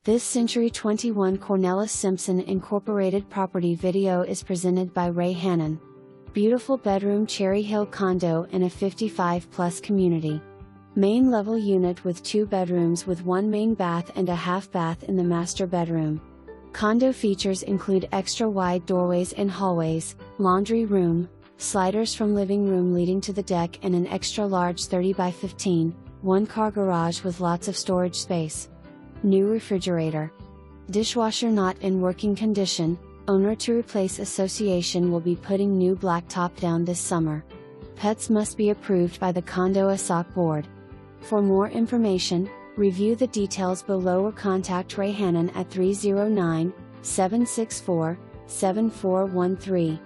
This Century 21 Cornelis-Simpson Incorporated property video is presented by Hannon. Beautiful bedroom Cherry Hill Condo in a 55-plus community. Main level unit with 2 bedrooms with 1 main bath and a half bath in the master bedroom. Condo features include extra wide doorways and hallways, laundry room, sliders from living room leading to the deck, and an extra large 30 by 15, 1-car garage with lots of storage space. New refrigerator. Dishwasher not in working condition. Owner to replace association will be putting new blacktop down this summer. Pets must be approved by the Condo Assoc Board. For more information, review the details below or contact Hannon at 309-764-7413.